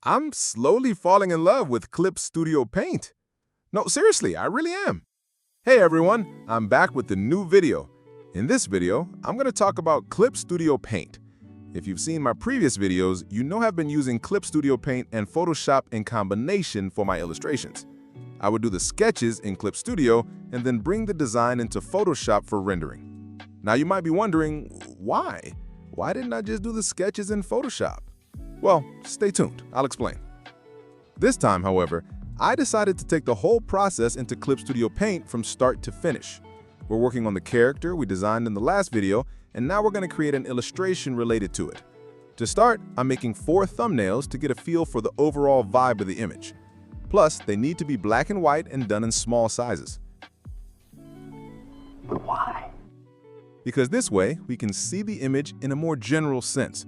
I'm slowly falling in love with Clip Studio Paint. No, seriously, I really am. Hey everyone, I'm back with the new video. In this video, I'm going to talk about Clip Studio Paint. If you've seen my previous videos, you know I've been using Clip Studio Paint and Photoshop in combination for my illustrations. I would do the sketches in Clip Studio and then bring the design into Photoshop for rendering. Now you might be wondering, why? Why didn't I just do the sketches in Photoshop? Well, stay tuned, I'll explain. This time, however, I decided to take the whole process into Clip Studio Paint from start to finish. We're working on the character we designed in the last video, and now we're going to create an illustration related to it. To start, I'm making 4 thumbnails to get a feel for the overall vibe of the image. Plus, they need to be black and white and done in small sizes. Why? Because this way, we can see the image in a more general sense.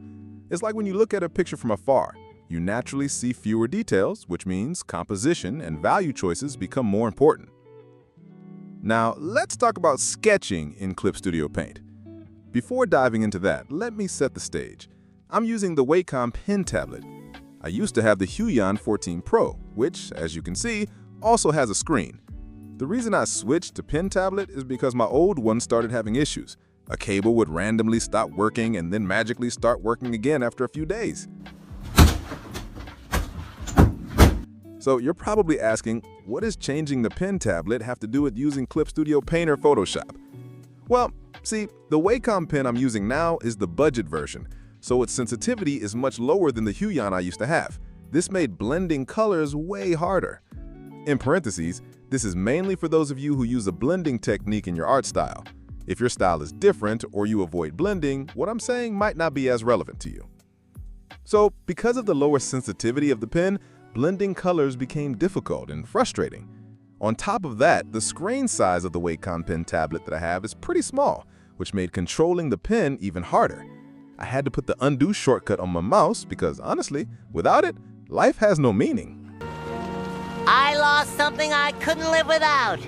It's like when you look at a picture from afar, you naturally see fewer details, which means composition and value choices become more important. Now, let's talk about sketching in Clip Studio Paint. Before diving into that, let me set the stage. I'm using the Wacom pen tablet. I used to have the Huion 14 Pro, which, as you can see, also has a screen. The reason I switched to pen tablet is because my old one started having issues. A cable would randomly stop working and then magically start working again after a few days. So you're probably asking, what does changing the pen tablet have to do with using Clip Studio Paint or Photoshop? Well, see, the Wacom pen I'm using now is the budget version, so its sensitivity is much lower than the Huion I used to have. This made blending colors way harder. In parentheses, this is mainly for those of you who use a blending technique in your art style. If your style is different or you avoid blending, what I'm saying might not be as relevant to you. So, because of the lower sensitivity of the pen, blending colors became difficult and frustrating. On top of that, the screen size of the Wacom pen tablet that I have is pretty small, which made controlling the pen even harder. I had to put the undo shortcut on my mouse because, honestly, without it, life has no meaning. I lost something I couldn't live without.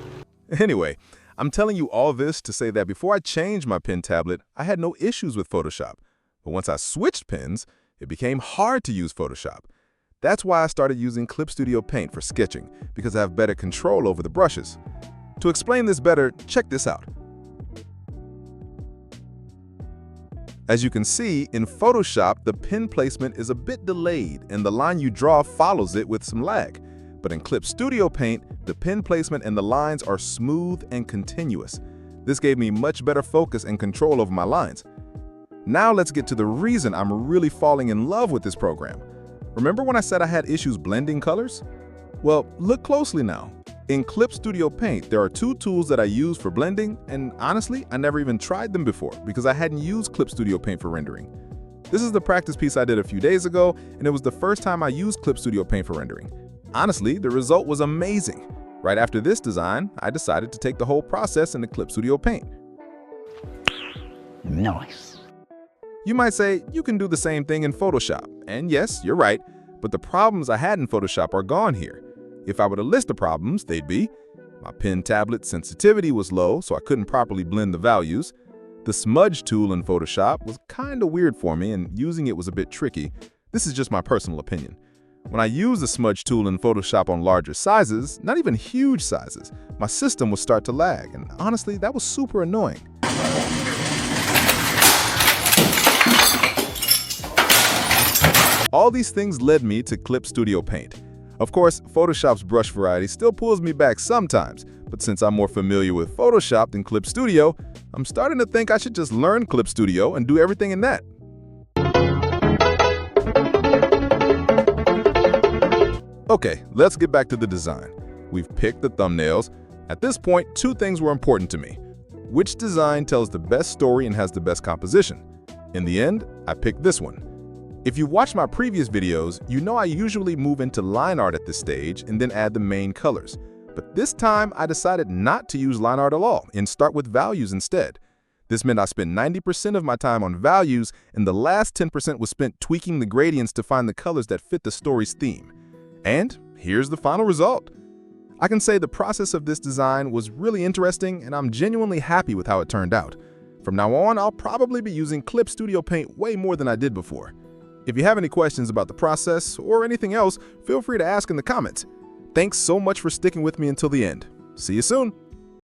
Anyway, I'm telling you all this to say that before I changed my pen tablet, I had no issues with Photoshop. But once I switched pens, it became hard to use Photoshop. That's why I started using Clip Studio Paint for sketching, because I have better control over the brushes. To explain this better, check this out. As you can see, in Photoshop, the pen placement is a bit delayed and the line you draw follows it with some lag. But in Clip Studio Paint, the pen placement and the lines are smooth and continuous. This gave me much better focus and control over my lines. Now let's get to the reason I'm really falling in love with this program. Remember when I said I had issues blending colors? Well, look closely now. In Clip Studio Paint, there are 2 tools that I use for blending, and honestly, I never even tried them before because I hadn't used Clip Studio Paint for rendering. This is the practice piece I did a few days ago, and it was the first time I used Clip Studio Paint for rendering. Honestly, the result was amazing. Right after this design, I decided to take the whole process into Clip Studio Paint. Nice. You might say, you can do the same thing in Photoshop. And yes, you're right, but the problems I had in Photoshop are gone here. If I were to list the problems, they'd be: my pen tablet sensitivity was low, so I couldn't properly blend the values. The smudge tool in Photoshop was kinda weird for me, and using it was a bit tricky. This is just my personal opinion. When I use the smudge tool in Photoshop on larger sizes, not even huge sizes, my system would start to lag, and honestly, that was super annoying. All these things led me to Clip Studio Paint. Of course, Photoshop's brush variety still pulls me back sometimes, but since I'm more familiar with Photoshop than Clip Studio, I'm starting to think I should just learn Clip Studio and do everything in that. Okay, let's get back to the design. We've picked the thumbnails. At this point, 2 things were important to me. Which design tells the best story and has the best composition? In the end, I picked this one. If you've watched my previous videos, you know I usually move into line art at this stage and then add the main colors. But this time, I decided not to use line art at all and start with values instead. This meant I spent 90% of my time on values, and the last 10% was spent tweaking the gradients to find the colors that fit the story's theme. And here's the final result. I can say the process of this design was really interesting, and I'm genuinely happy with how it turned out. From now on, I'll probably be using Clip Studio Paint way more than I did before. If you have any questions about the process or anything else, feel free to ask in the comments. Thanks so much for sticking with me until the end. See you soon!